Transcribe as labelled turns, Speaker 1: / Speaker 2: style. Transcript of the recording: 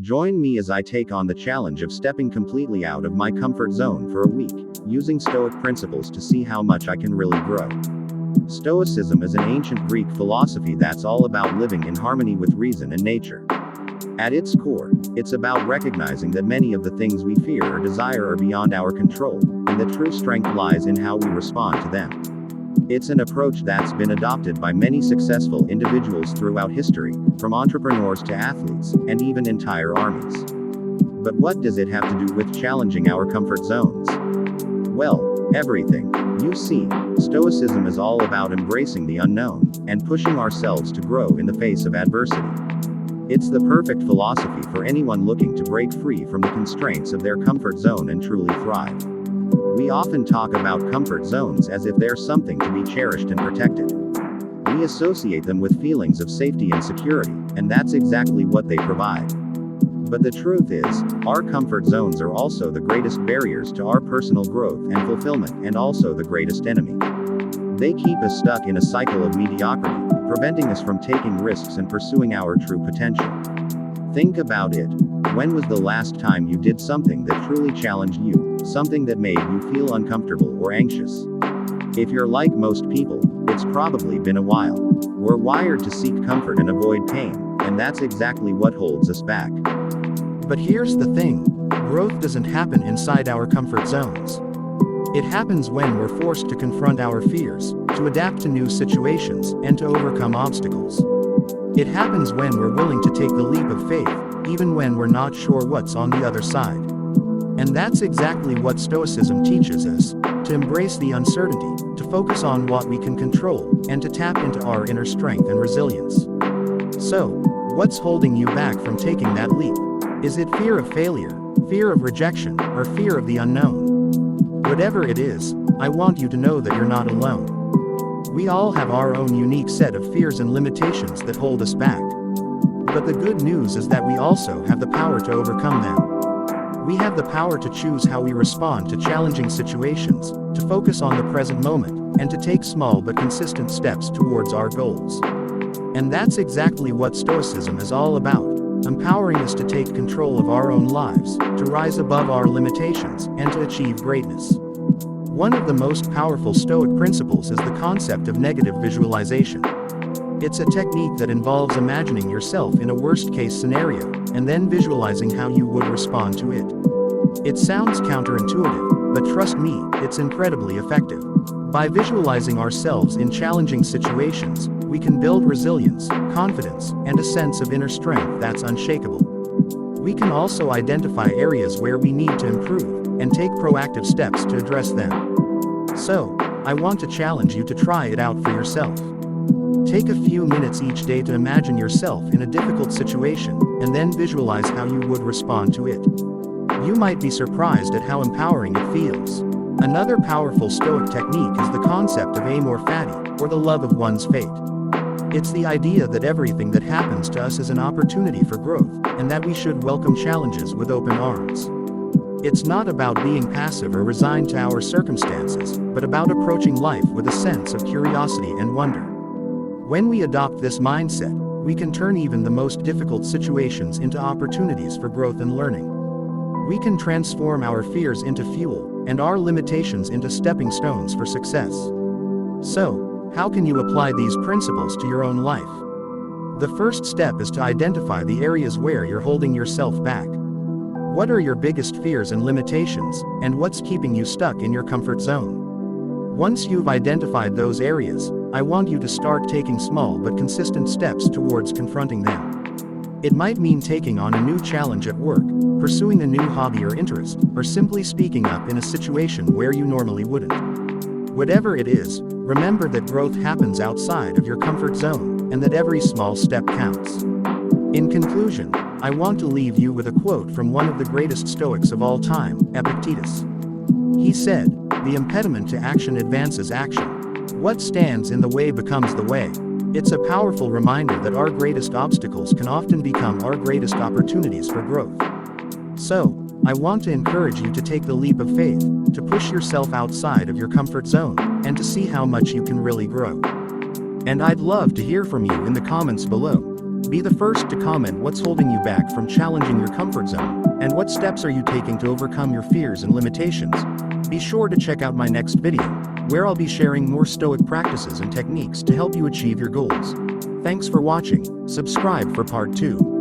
Speaker 1: Join me as I take on the challenge of stepping completely out of my comfort zone for a week, using Stoic principles to see how much I can really grow. Stoicism is an ancient Greek philosophy that's all about living in harmony with reason and nature. At its core, it's about recognizing that many of the things we fear or desire are beyond our control, and that true strength lies in how we respond to them. It's an approach that's been adopted by many successful individuals throughout history, from entrepreneurs to athletes, and even entire armies. But what does it have to do with challenging our comfort zones? Well, everything. You see, Stoicism is all about embracing the unknown, and pushing ourselves to grow in the face of adversity. It's the perfect philosophy for anyone looking to break free from the constraints of their comfort zone and truly thrive. We often talk about comfort zones as if they're something to be cherished and protected. We associate them with feelings of safety and security, and that's exactly what they provide. But the truth is, our comfort zones are also the greatest barriers to our personal growth and fulfillment, and also the greatest enemy. They keep us stuck in a cycle of mediocrity, preventing us from taking risks and pursuing our true potential. Think about it. When was the last time you did something that truly challenged you, something that made you feel uncomfortable or anxious? If you're like most people, it's probably been a while. We're wired to seek comfort and avoid pain, and that's exactly what holds us back.
Speaker 2: But here's the thing, growth doesn't happen inside our comfort zones. It happens when we're forced to confront our fears, to adapt to new situations, and to overcome obstacles. It happens when we're willing to take the leap of faith, even when we're not sure what's on the other side. And that's exactly what Stoicism teaches us, to embrace the uncertainty, to focus on what we can control, and to tap into our inner strength and resilience. So, what's holding you back from taking that leap? Is it fear of failure, fear of rejection, or fear of the unknown? Whatever it is, I want you to know that you're not alone. We all have our own unique set of fears and limitations that hold us back. But the good news is that we also have the power to overcome them. We have the power to choose how we respond to challenging situations, to focus on the present moment, and to take small but consistent steps towards our goals. And that's exactly what Stoicism is all about, empowering us to take control of our own lives, to rise above our limitations, and to achieve greatness. One of the most powerful Stoic principles is the concept of negative visualization. It's a technique that involves imagining yourself in a worst-case scenario, and then visualizing how you would respond to it. It sounds counterintuitive, but trust me, it's incredibly effective. By visualizing ourselves in challenging situations, we can build resilience, confidence, and a sense of inner strength that's unshakable. We can also identify areas where we need to improve, and take proactive steps to address them. So, I want to challenge you to try it out for yourself. Take a few minutes each day to imagine yourself in a difficult situation, and then visualize how you would respond to it. You might be surprised at how empowering it feels. Another powerful Stoic technique is the concept of amor fati, or the love of one's fate. It's the idea that everything that happens to us is an opportunity for growth, and that we should welcome challenges with open arms. It's not about being passive or resigned to our circumstances, but about approaching life with a sense of curiosity and wonder. When we adopt this mindset, we can turn even the most difficult situations into opportunities for growth and learning. We can transform our fears into fuel, and our limitations into stepping stones for success. So, how can you apply these principles to your own life? The first step is to identify the areas where you're holding yourself back. What are your biggest fears and limitations, and what's keeping you stuck in your comfort zone? Once you've identified those areas, I want you to start taking small but consistent steps towards confronting them. It might mean taking on a new challenge at work, pursuing a new hobby or interest, or simply speaking up in a situation where you normally wouldn't. Whatever it is, remember that growth happens outside of your comfort zone, and that every small step counts. In conclusion, I want to leave you with a quote from one of the greatest Stoics of all time, Epictetus. He said, "The impediment to action advances action. What stands in the way becomes the way." It's a powerful reminder that our greatest obstacles can often become our greatest opportunities for growth. So, I want to encourage you to take the leap of faith, to push yourself outside of your comfort zone, and to see how much you can really grow. And I'd love to hear from you in the comments below. Be the first to comment what's holding you back from challenging your comfort zone, and what steps are you taking to overcome your fears and limitations. Be sure to check out my next video, where I'll be sharing more Stoic practices and techniques to help you achieve your goals. Thanks for watching. Subscribe for part 2.